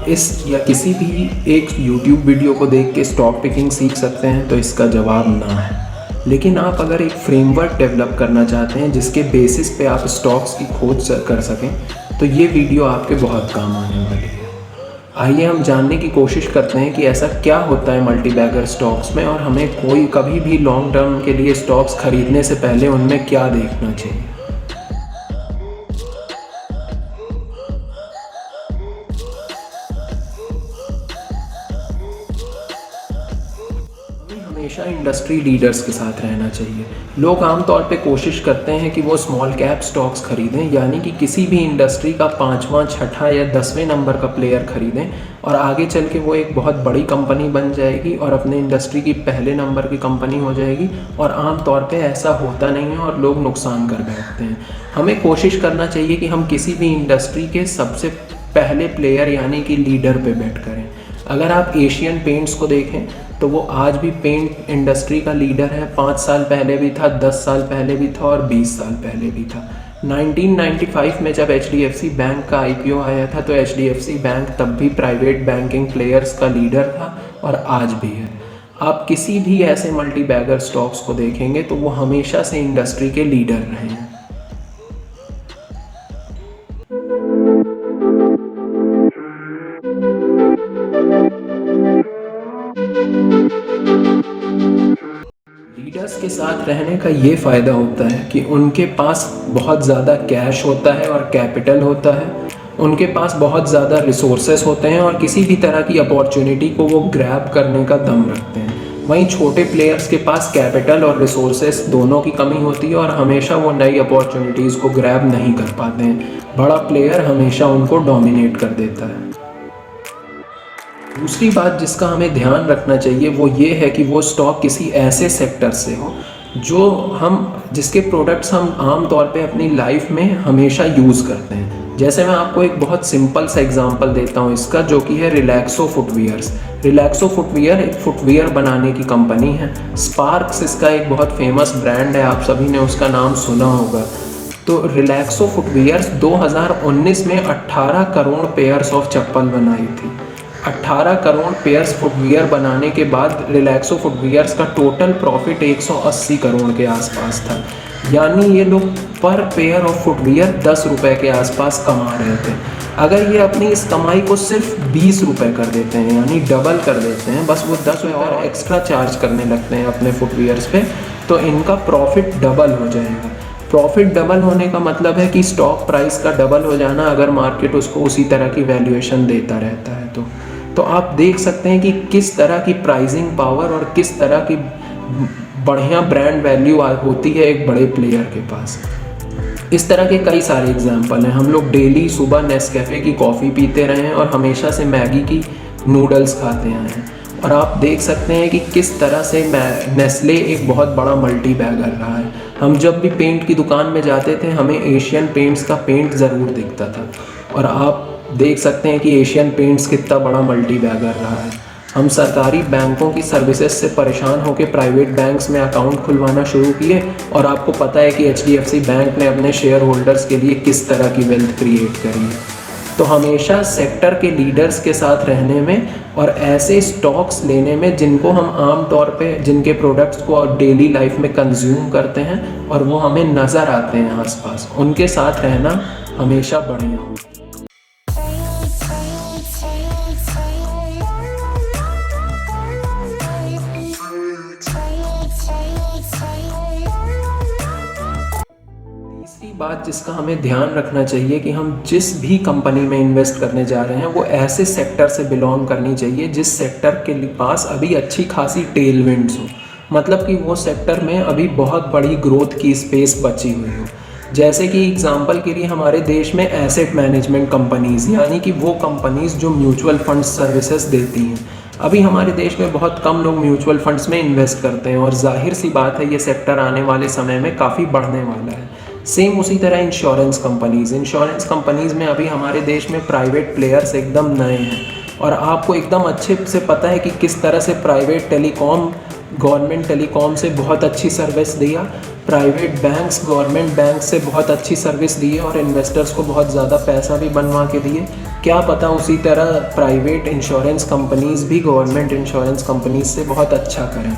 आप इस या किसी भी एक YouTube वीडियो को देख के स्टॉक पिकिंग सीख सकते हैं? तो इसका जवाब ना है। लेकिन आप अगर एक फ्रेमवर्क डेवलप करना चाहते हैं जिसके बेसिस पे आप स्टॉक्स की खोज कर सकें, तो ये वीडियो आपके बहुत काम आने वाली है। आइए हम जानने की कोशिश करते हैं कि ऐसा क्या होता है मल्टी बैगर स्टॉक्स में, और हमें कोई कभी भी लॉन्ग टर्म के लिए स्टॉक्स खरीदने से पहले उनमें क्या देखना चाहिए। हमेशा इंडस्ट्री लीडर्स के साथ रहना चाहिए। लोग आमतौर पे कोशिश करते हैं कि वो स्मॉल कैप स्टॉक्स खरीदें, यानी कि किसी भी इंडस्ट्री का 5वां, 6ठा या 10वें नंबर का प्लेयर खरीदें, और आगे चल के वो एक बहुत बड़ी कंपनी बन जाएगी और अपने इंडस्ट्री की पहले नंबर की कंपनी हो जाएगी। और आमतौर पे ऐसा होता नहीं है और लोग नुकसान कर बैठते हैं। हमें कोशिश करना चाहिए कि हम किसी भी इंडस्ट्री के सबसे पहले प्लेयर यानी कि लीडर पे बैठ करें। अगर आप एशियन पेंट्स को देखें तो वो आज भी पेंट इंडस्ट्री का लीडर है। 5 साल पहले भी था, 10 साल पहले भी था और 20 साल पहले भी था। 1995 में जब HDFC बैंक का IPO आया था तो HDFC बैंक तब भी प्राइवेट बैंकिंग प्लेयर्स का लीडर था और आज भी है। आप किसी भी ऐसे मल्टी बैगर स्टॉक्स को देखेंगे तो वो हमेशा से इंडस्ट्री के लीडर रहे हैं। लीडर्स के साथ रहने का ये फ़ायदा होता है कि उनके पास बहुत ज़्यादा कैश होता है और कैपिटल होता है। उनके पास बहुत ज़्यादा रिसोर्सेस होते हैं और किसी भी तरह की अपॉर्चुनिटी को वो ग्रैब करने का दम रखते हैं। वहीं छोटे प्लेयर्स के पास कैपिटल और रिसोर्सेस दोनों की कमी होती है और हमेशा वो नई अपॉर्चुनिटीज़ को ग्रैब नहीं कर पाते हैं। बड़ा प्लेयर हमेशा उनको डोमिनेट कर देता है। दूसरी बात जिसका हमें ध्यान रखना चाहिए वो ये है कि वो स्टॉक किसी ऐसे सेक्टर से हो जिसके प्रोडक्ट्स हम आम तौर पे अपनी लाइफ में हमेशा यूज़ करते हैं। जैसे मैं आपको एक बहुत सिंपल सा एग्जांपल देता हूँ इसका, जो कि है रिलैक्सो फुटवियर्स। रिलैक्सो फुटवियर एक फुटवियर बनाने की कंपनी है। स्पार्क्स इसका एक बहुत फेमस ब्रांड है, आप सभी ने उसका नाम सुना होगा। तो रिलैक्सो फुटवियर्स 2019 में 18 करोड़ पेयर्स ऑफ चप्पल बनाई थी। 18 करोड़ पेयर्स फुटवियर बनाने के बाद रिलैक्सो फुटवियर्स का टोटल प्रॉफिट 180 करोड़ के आसपास था। यानी ये लोग पर पेयर ऑफ फुटवियर 10 रुपये के आसपास कमा रहे थे। अगर ये अपनी इस कमाई को सिर्फ 20 रुपये कर देते हैं, यानी डबल कर देते हैं, बस वो 10 रुपये और एक्स्ट्रा चार्ज करने लगते हैं अपने फुटवियर्स पे, तो इनका प्रॉफिट डबल हो जाएगा। प्रॉफिट डबल होने का मतलब है कि स्टॉक प्राइस का डबल हो जाना, अगर मार्केट उसको उसी तरह की वैल्यूएशन देता रहता है तो आप देख सकते हैं कि किस तरह की प्राइसिंग पावर और किस तरह की बढ़िया ब्रांड वैल्यू होती है एक बड़े प्लेयर के पास। इस तरह के कई सारे एग्जाम्पल हैं। हम लोग डेली सुबह नेस्कैफ़े की कॉफ़ी पीते रहे हैं और हमेशा से मैगी की नूडल्स खाते आए हैं, और आप देख सकते हैं कि किस तरह से नेस्ले एक बहुत बड़ा मल्टी बैगर रहा है। हम जब भी पेंट की दुकान में जाते थे हमें एशियन पेंट्स का पेंट ज़रूर दिखता था, और आप देख सकते हैं कि एशियन पेंट्स कितना बड़ा मल्टी बैगर रहा है। हम सरकारी बैंकों की सर्विसेज से परेशान होकर प्राइवेट बैंक्स में अकाउंट खुलवाना शुरू किए, और आपको पता है कि HDFC बैंक ने अपने शेयर होल्डर्स के लिए किस तरह की वेल्थ क्रिएट करी है। तो हमेशा सेक्टर के लीडर्स के साथ रहने में और ऐसे स्टॉक्स लेने में जिनको हम आम तौर पे जिनके प्रोडक्ट्स को डेली लाइफ में कंज्यूम करते हैं और वो हमें नज़र आते हैं आसपास, उनके साथ रहना हमेशा बढ़िया हो। बात जिसका हमें ध्यान रखना चाहिए कि हम जिस भी कंपनी में इन्वेस्ट करने जा रहे हैं वो ऐसे सेक्टर से बिलोंग करनी चाहिए जिस सेक्टर के पास अभी अच्छी खासी टेलविंड्स हो, मतलब कि वो सेक्टर में अभी बहुत बड़ी ग्रोथ की स्पेस बची हुई हो। जैसे कि एग्जांपल के लिए हमारे देश में एसेट मैनेजमेंट कंपनीज़, यानी कि वो कंपनीज़ जो म्यूचुअल फंड सर्विसेज देती हैं, अभी हमारे देश में बहुत कम लोग म्यूचुअल फंड्स में इन्वेस्ट करते हैं, और जाहिर सी बात है ये सेक्टर आने वाले समय में काफ़ी बढ़ने वाला है। सेम उसी तरह इंश्योरेंस कंपनीज़ में अभी हमारे देश में प्राइवेट प्लेयर्स एकदम नए हैं, और आपको एकदम अच्छे से पता है कि किस तरह से प्राइवेट टेलीकॉम गवर्नमेंट टेलीकॉम से बहुत अच्छी सर्विस दिया, प्राइवेट बैंक्स गवर्नमेंट बैंक से बहुत अच्छी सर्विस दी है और इन्वेस्टर्स को बहुत ज़्यादा पैसा भी बनवा के दिए। क्या पता उसी तरह प्राइवेट इंश्योरेंस कंपनीज़ भी गवर्नमेंट इंश्योरेंस कंपनीज से बहुत अच्छा करें।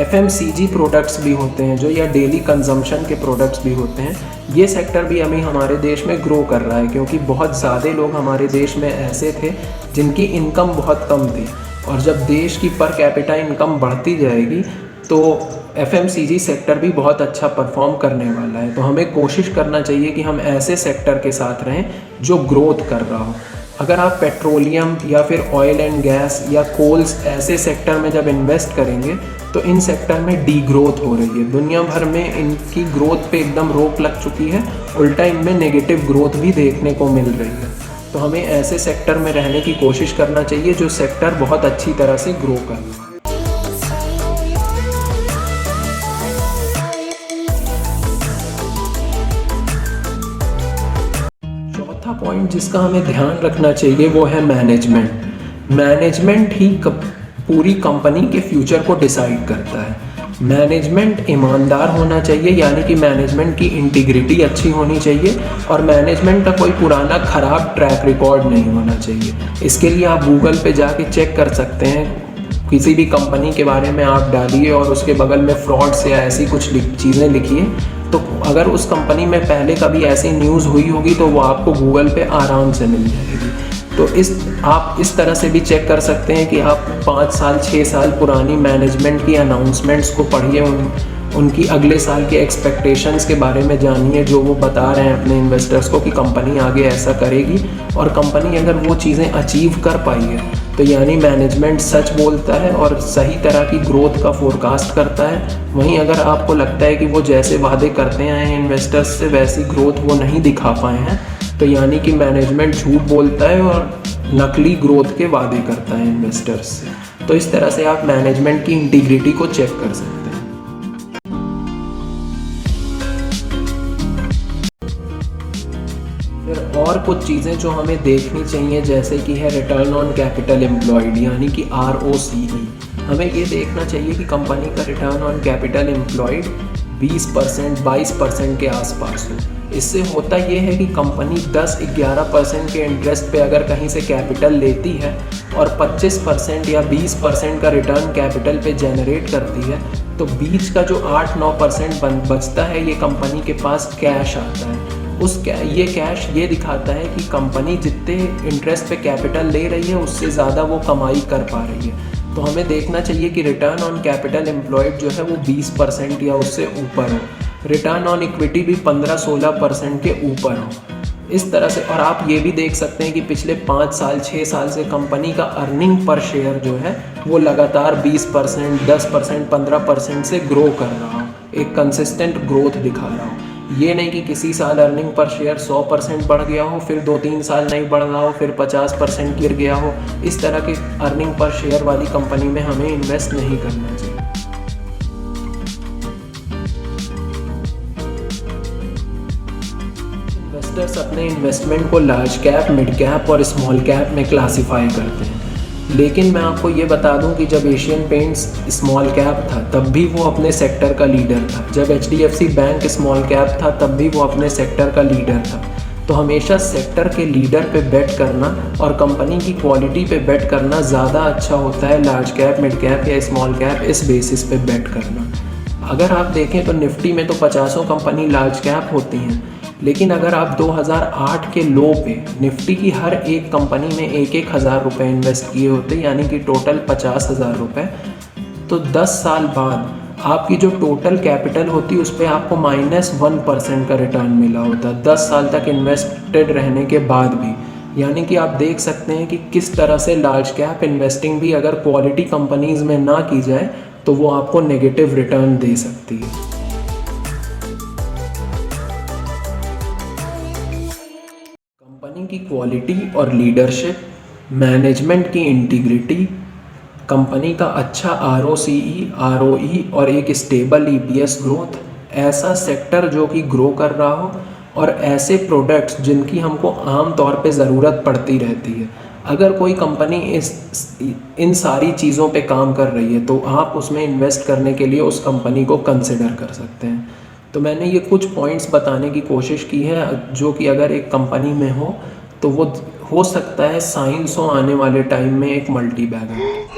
FMCG प्रोडक्ट्स भी होते हैं जो, या डेली कंजम्पशन के प्रोडक्ट्स भी होते हैं, ये सेक्टर भी अभी हमारे देश में ग्रो कर रहा है, क्योंकि बहुत ज़्यादा लोग हमारे देश में ऐसे थे जिनकी इनकम बहुत कम थी, और जब देश की पर कैपिटा इनकम बढ़ती जाएगी तो FMCG सेक्टर भी बहुत अच्छा परफॉर्म करने वाला है। तो हमें कोशिश करना चाहिए कि हम ऐसे सेक्टर के साथ रहें जो ग्रोथ कर रहा हो। अगर आप पेट्रोलियम या फिर ऑयल एंड गैस या कोल्स ऐसे सेक्टर में जब इन्वेस्ट करेंगे तो इन सेक्टर में डी ग्रोथ हो रही है। दुनिया भर में इनकी ग्रोथ पे एकदम रोक लग चुकी है, उल्टा इनमें नेगेटिव ग्रोथ भी देखने को मिल रही है। तो हमें ऐसे सेक्टर में रहने की कोशिश करना चाहिए जो सेक्टर बहुत अच्छी तरह से ग्रो कर रहा है। चौथा पॉइंट जिसका हमें ध्यान रखना चाहिए वो है मैनेजमेंट। मैनेजमेंट ही पूरी कंपनी के फ्यूचर को डिसाइड करता है। मैनेजमेंट ईमानदार होना चाहिए, यानी कि मैनेजमेंट की इंटीग्रिटी अच्छी होनी चाहिए, और मैनेजमेंट का कोई पुराना ख़राब ट्रैक रिकॉर्ड नहीं होना चाहिए। इसके लिए आप गूगल पे जाके चेक कर सकते हैं, किसी भी कंपनी के बारे में आप डालिए और उसके बगल में फ्रॉड्स या ऐसी कुछ चीज़ें लिखिए, तो अगर उस कंपनी में पहले कभी ऐसी न्यूज़ हुई होगी तो वो आपको गूगल पे आराम से मिल जाएगी। तो आप इस तरह से भी चेक कर सकते हैं कि आप 5 साल 6 साल पुरानी मैनेजमेंट की अनाउंसमेंट्स को पढ़िए, उनकी अगले साल के एक्सपेक्टेशंस के बारे में जानिए, जो वो बता रहे हैं अपने इन्वेस्टर्स को कि कंपनी आगे ऐसा करेगी, और कंपनी अगर वो चीज़ें अचीव कर पाई है तो यानी मैनेजमेंट सच बोलता है और सही तरह की ग्रोथ का फोरकास्ट करता है। वहीं अगर आपको लगता है कि वो जैसे वादे करते हैं इन्वेस्टर्स से वैसी ग्रोथ वो नहीं दिखा पाए हैं, तो यानी कि मैनेजमेंट झूठ बोलता है और नकली ग्रोथ के वादे करता है इन्वेस्टर्स से। तो इस तरह से आप मैनेजमेंट की इंटीग्रिटी को चेक कर सकते हैं। फिर और कुछ चीज़ें जो हमें देखनी चाहिए, जैसे कि है रिटर्न ऑन कैपिटल एम्प्लॉयड, यानी कि ROCE। हमें ये देखना चाहिए कि कंपनी का रिटर्न ऑन कैपिटल एम्प्लॉयड 20% 22% के आसपास हो। इससे होता ये है कि कंपनी 10-11% के इंटरेस्ट पे अगर कहीं से कैपिटल लेती है और 25% या 20% का रिटर्न कैपिटल पे जनरेट करती है, तो बीच का जो 8-9% बचता है ये कंपनी के पास कैश आता है। ये कैश ये दिखाता है कि कंपनी जितने इंटरेस्ट पे कैपिटल ले रही है उससे ज़्यादा वो कमाई कर पा रही है। तो हमें देखना चाहिए कि रिटर्न ऑन कैपिटल एम्प्लॉयड जो है वो 20% या उससे ऊपर हो, रिटर्न ऑन इक्विटी भी 15-16% के ऊपर हो। इस तरह से, और आप ये भी देख सकते हैं कि पिछले 5 साल 6 साल से कंपनी का अर्निंग पर शेयर जो है वो लगातार 20%, 10%, 15% से ग्रो कर रहा हो, एक कंसिस्टेंट ग्रोथ दिखा रहा हो। ये नहीं कि किसी साल अर्निंग पर शेयर 100% बढ़ गया हो, फिर 2-3 साल नहीं बढ़ रहा हो, फिर 50% गिर गया हो। इस तरह के अर्निंग पर शेयर वाली कंपनी में हमें इन्वेस्ट नहीं करना चाहिए। इन्वेस्टर्स अपने इन्वेस्टमेंट को लार्ज कैप, मिड कैप और स्मॉल कैप में क्लासीफाई करते हैं, लेकिन मैं आपको ये बता दूं कि जब एशियन पेंट्स स्मॉल कैप था तब भी वो अपने सेक्टर का लीडर था, जब HDFC बैंक स्मॉल कैप था तब भी वो अपने सेक्टर का लीडर था। तो हमेशा सेक्टर के लीडर पे बेट करना और कंपनी की क्वालिटी पे बेट करना ज़्यादा अच्छा होता है लार्ज कैप, मिड कैप या स्मॉल कैप इस बेसिस पे बेट करना। अगर आप देखें तो निफ्टी में तो 50 कंपनी लार्ज कैप होती हैं, लेकिन अगर आप 2008 के लो पे निफ्टी की हर एक कंपनी में 1-1 हज़ार रुपये इन्वेस्ट किए होते, यानी कि टोटल 50,000 रुपये, तो 10 साल बाद आपकी जो टोटल कैपिटल होती उस पर आपको -1% का रिटर्न मिला होता 10 साल तक इन्वेस्टेड रहने के बाद भी। यानी कि आप देख सकते हैं कि किस तरह से लार्ज कैप इन्वेस्टिंग भी अगर क्वालिटी कंपनीज़ में ना की जाए तो वो आपको नेगेटिव रिटर्न दे सकती है। कंपनी की क्वालिटी और लीडरशिप, मैनेजमेंट की इंटीग्रिटी, कंपनी का अच्छा ROCE, ROE और एक स्टेबल EPS ग्रोथ, ऐसा सेक्टर जो कि ग्रो कर रहा हो, और ऐसे प्रोडक्ट्स जिनकी हमको आम तौर पे ज़रूरत पड़ती रहती है। अगर कोई कंपनी इन सारी चीज़ों पे काम कर रही है तो आप उसमें इन्वेस्ट करने के लिए उस कंपनी को कंसिडर कर सकते हैं। तो मैंने ये कुछ पॉइंट्स बताने की कोशिश की है जो कि अगर एक कंपनी में हो तो वो हो सकता है साइंस हो आने वाले टाइम में एक मल्टी बैगर।